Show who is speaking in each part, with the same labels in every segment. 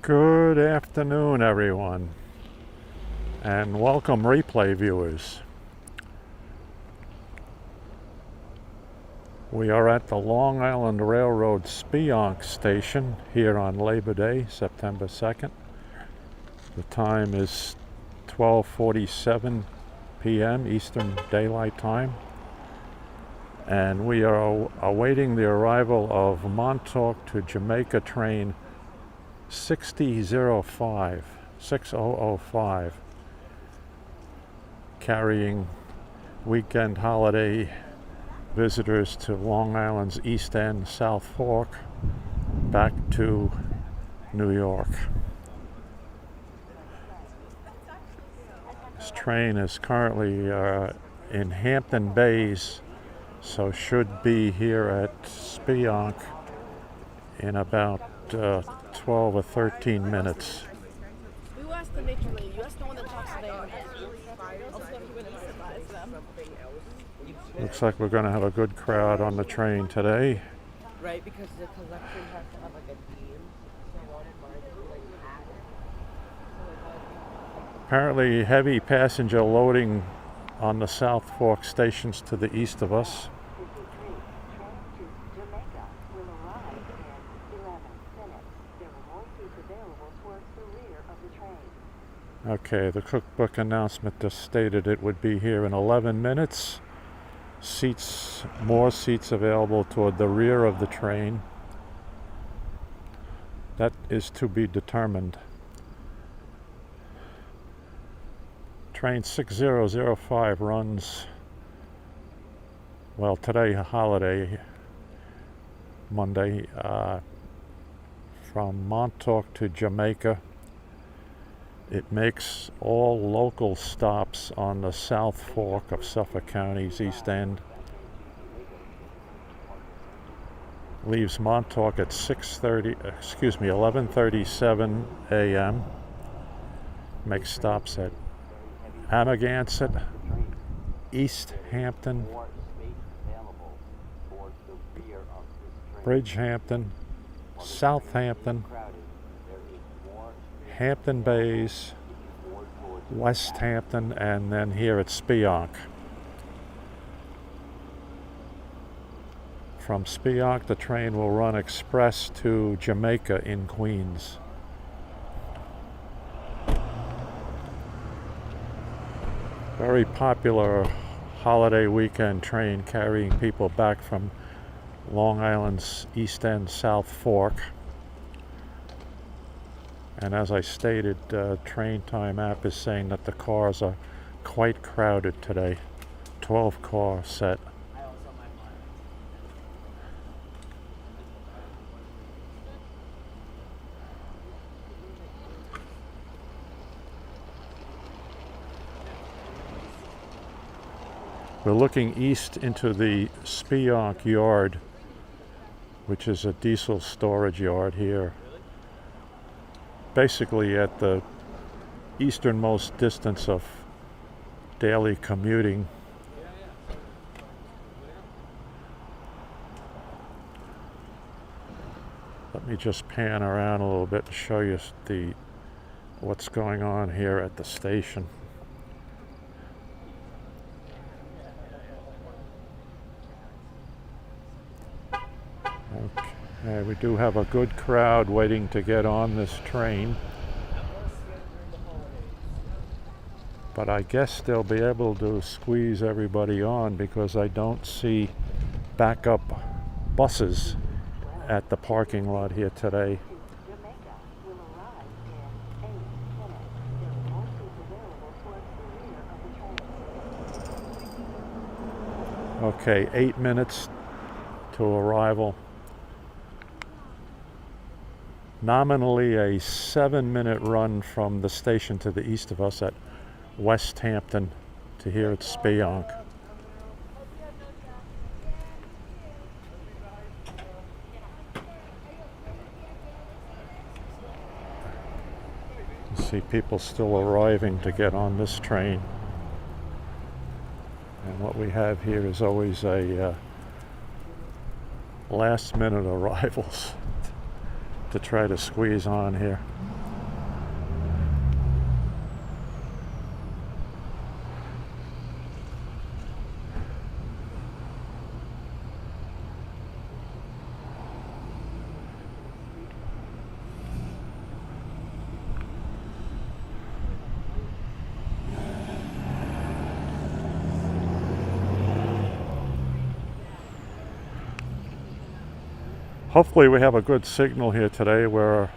Speaker 1: Good afternoon, everyone, and welcome replay viewers. We are at the Long Island Railroad Speonk station here on Labor Day, September 2nd. The time is 12:47 p.m. Eastern Daylight Time, and we are awaiting the arrival of Montauk to Jamaica train 6005, carrying weekend holiday visitors to Long Island's East End, South Fork, back to New York. This train is currently in Hampton Bays, so should be here at Speonk in about 12 or 13 minutes.
Speaker 2: We asked the matron lady. You asked the one that talks today.
Speaker 1: Looks like we're going to have a good crowd on the train today.
Speaker 2: Right, because the collection has to have like a theme.
Speaker 1: Apparently heavy passenger loading on the South Fork stations to the east of us. Okay, the cookbook announcement just stated it would be here in 11 minutes. More seats available toward the rear of the train. That is to be determined. Train 6005 runs, well, today a holiday, Monday, from Montauk to Jamaica. It makes all local stops on the South Fork of Suffolk County's East End. Leaves Montauk at 11:37 a.m. Makes stops at Amagansett, East Hampton, Bridgehampton, Southampton, Hampton Bays, West Hampton, and then here at Speonk. From Speonk, the train will run express to Jamaica in Queens. Very popular holiday weekend train carrying people back from Long Island's East End, South Fork. And as I stated, Train Time app is saying that the cars are quite crowded today. 12-car set. We're looking east into the Speonk yard, which is a diesel storage yard here, basically at the easternmost distance of daily commuting. Let me just pan around a little bit and show you what's going on here at the station. Okay, we do have a good crowd waiting to get on this train, but I guess they'll be able to squeeze everybody on because I don't see backup buses at the parking lot here today. Okay, 8 minutes to arrival. Nominally a 7-minute run from the station to the east of us at West Hampton to here at Speonk. You see people still arriving to get on this train. And what we have here is always a last minute arrivals to try to squeeze on here. Hopefully we have a good signal here today. We're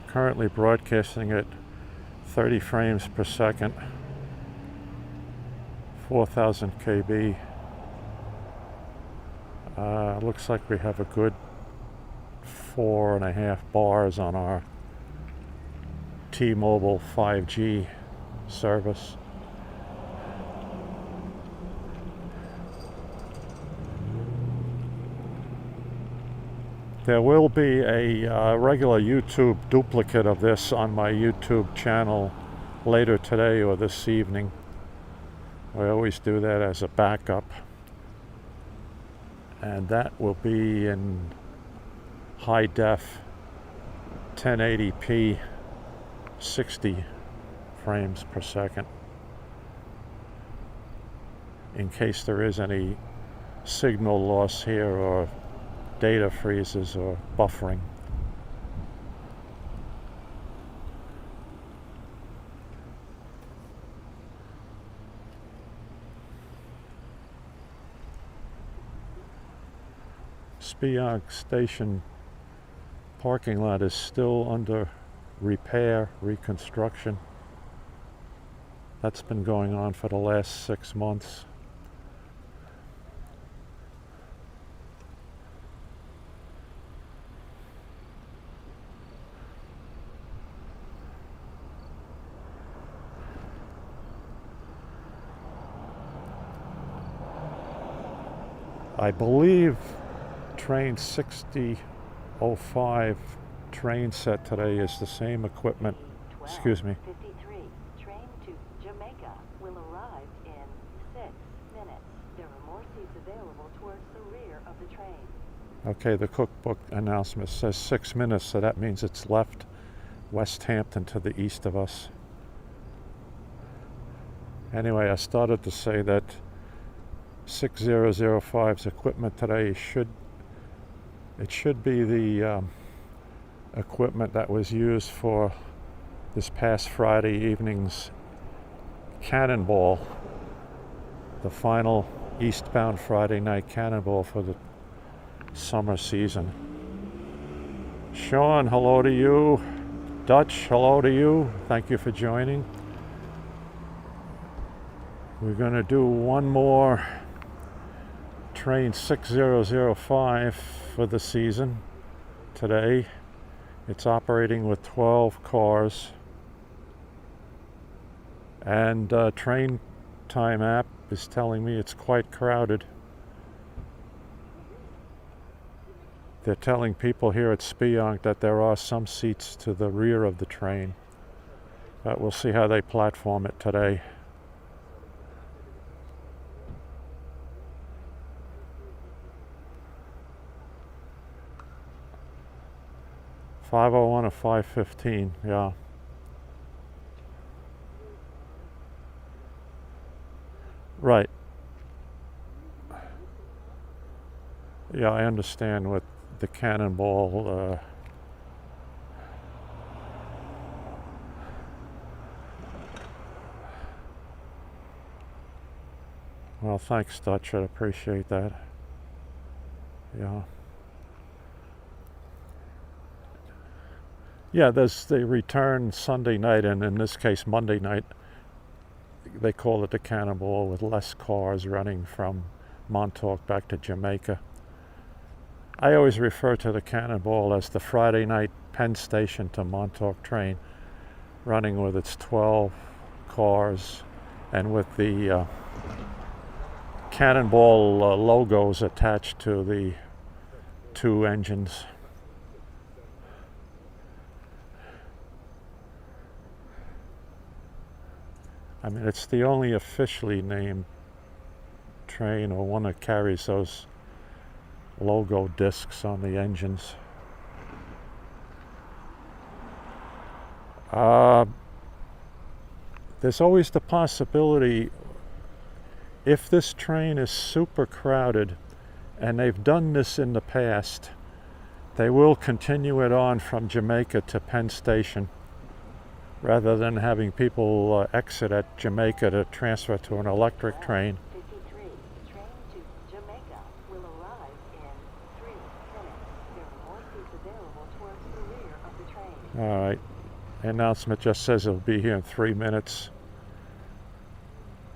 Speaker 1: currently broadcasting at 30 frames per second, 4,000 kb. Looks like we have a good 4.5 bars on our T-Mobile 5G service. There will be a regular YouTube duplicate of this on my YouTube channel later today or this evening. I always do that as a backup. And that will be in high def 1080p 60 frames per second, in case there is any signal loss here or data freezes or buffering. Speonk Station parking lot is still under repair, reconstruction. That's been going on for the last 6 months. I believe train 6005 train set today is the same equipment. Excuse me.
Speaker 3: 53. Train to Jamaica will arrive in 6 minutes. There are more seats available towards the rear of the train.
Speaker 1: Okay, the cookbook announcement says 6 minutes, so that means it's left West Hampton to the east of us. Anyway, I started to say that 6005's equipment today should be the equipment that was used for this past Friday evening's Cannonball, the final eastbound Friday night Cannonball for the summer season. Sean, hello to you. Dutch, hello to you. Thank you for joining. We're going to do one more train 6005 for the season today. It's operating with 12 cars, and Train Time app is telling me it's quite crowded. They're telling people here at Speonk that there are some seats to the rear of the train, but we'll see how they platform it today. (501) or 515, yeah. Right. Yeah, I understand with the Cannonball. Well, thanks, Dutch. I appreciate that. Yeah. Yeah, there's the return Sunday night, and in this case Monday night. They call it the Cannonball, with less cars running from Montauk back to Jamaica. I always refer to the Cannonball as the Friday night Penn Station to Montauk train, running with its 12 cars and with the Cannonball logos attached to the 2 engines. I mean, it's the only officially named train, or one that carries those logo discs on the engines. There's always the possibility, if this train is super crowded, and they've done this in the past, they will continue it on from Jamaica to Penn Station, rather than having people exit at Jamaica to transfer to an electric train.
Speaker 3: 53. Train to Jamaica will arrive in 3 minutes. There are more available towards the rear of the train.
Speaker 1: All right. Announcement just says it'll be here in 3 minutes.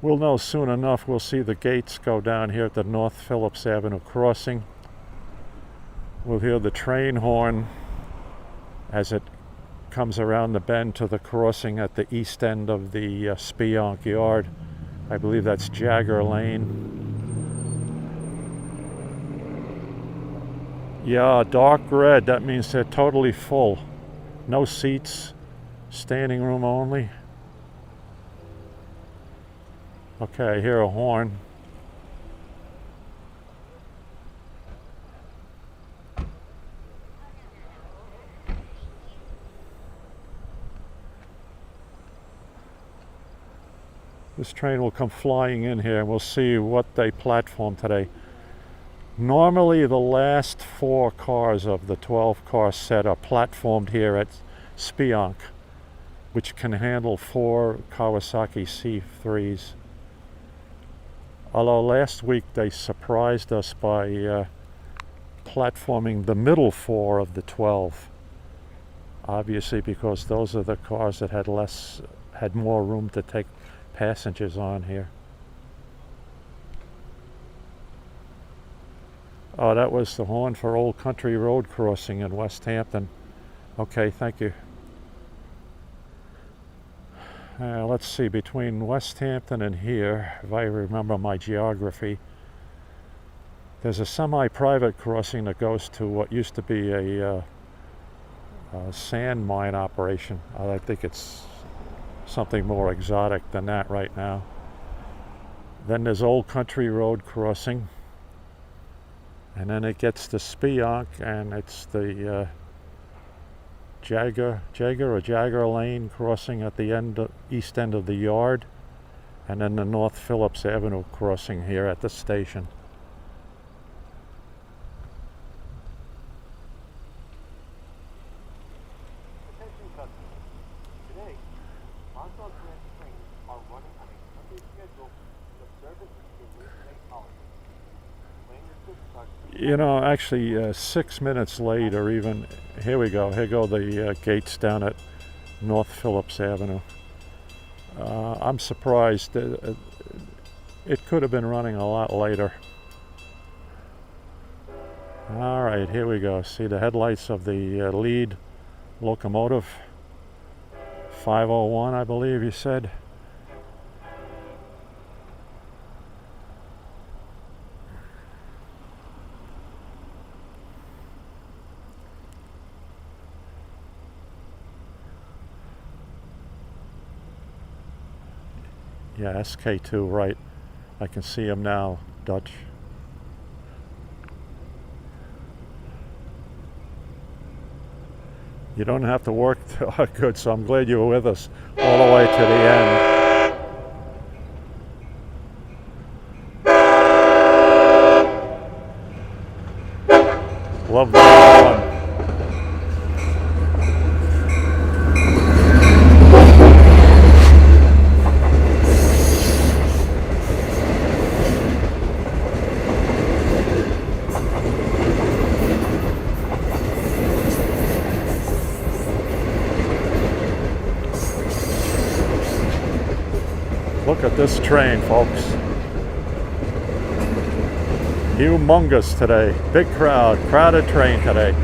Speaker 1: We'll know soon enough. We'll see the gates go down here at the North Phillips Avenue crossing. We'll hear the train horn as it comes around the bend to the crossing at the east end of the Speonk yard. I believe that's Jagger Lane. Yeah, dark red. That means they're totally full. No seats. Standing room only. Okay, I hear a horn. This train will come flying in here and we'll see what they platform today. Normally the last 4 cars of the 12-car set are platformed here at Speonk, which can handle 4 Kawasaki C3s. Although last week they surprised us by platforming the middle 4 of the 12. Obviously because those are the cars that had more room to take passengers on here. Oh, that was the horn for Old Country Road crossing in West Hampton. Okay, thank you. Let's see, between West Hampton and here, if I remember my geography, there's a semi-private crossing that goes to what used to be a sand mine operation. I think it's something more exotic than that right now. Then there's Old Country Road crossing, and then it gets to Speonk, and it's the Jagger Lane crossing at the east end of the yard, and then the North Phillips Avenue crossing here at the station.
Speaker 4: Attention customers. Today, Montauk Branch trains are running on a Sunday schedule with service in weekday holidays. Plan your trip starts.
Speaker 1: You know, actually 6 minutes late, or even, here we go, here go the gates down at North Phillips Avenue. I'm surprised. It could have been running a lot later. All right, here we go. See the headlights of the lead locomotive. 501, I believe you said. Yeah, SK2, right. I can see him now, Dutch. You don't have to work. Good, so I'm glad you were with us all the way to the end. Love that one. Look at this train, folks. Humongous today. Big crowd. Crowded train today.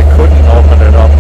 Speaker 1: they couldn't open it up.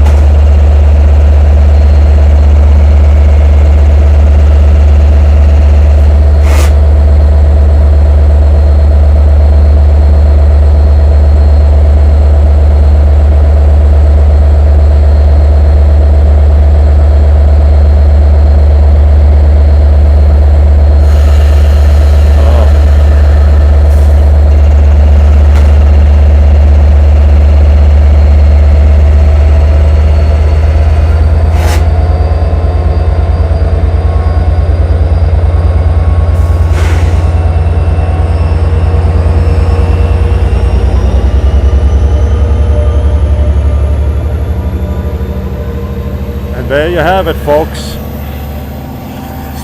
Speaker 1: There you have it, folks.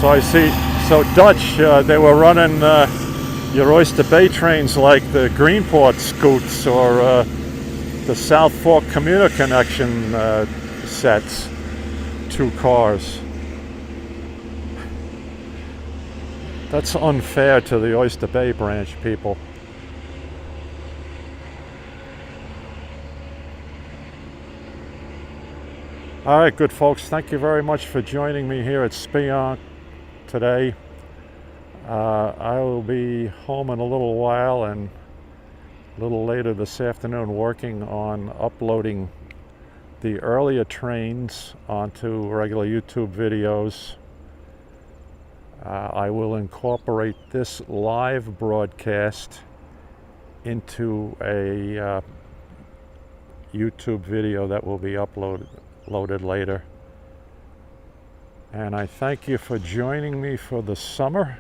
Speaker 1: So I see, so Dutch, they were running your Oyster Bay trains like the Greenport scoots or the South Fork Commuter Connection sets, 2 cars. That's unfair to the Oyster Bay branch people. All right, good folks, thank you very much for joining me here at Speonk today. I will be home in a little while and a little later this afternoon working on uploading the earlier trains onto regular YouTube videos. I will incorporate this live broadcast into a YouTube video that will be uploaded later. And I thank you for joining me for the summer,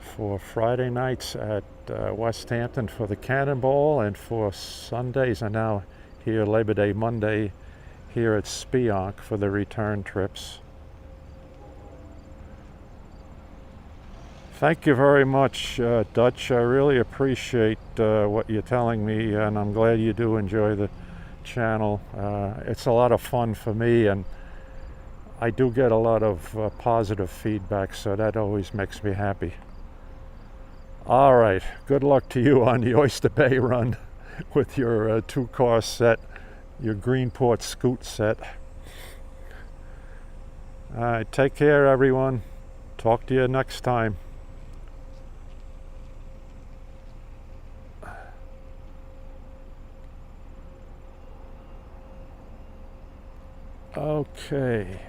Speaker 1: for Friday nights at West Hampton for the Cannonball, and for Sundays and now here Labor Day Monday here at Speonk for the return trips. Thank you very much, Dutch. I really appreciate what you're telling me, and I'm glad you do enjoy the channel. It's a lot of fun for me, and I do get a lot of positive feedback, so that always makes me happy. All right, good luck to you on the Oyster Bay run with your 2-car set, your Greenport scoot set. All right, take care, everyone. Talk to you next time. Okay.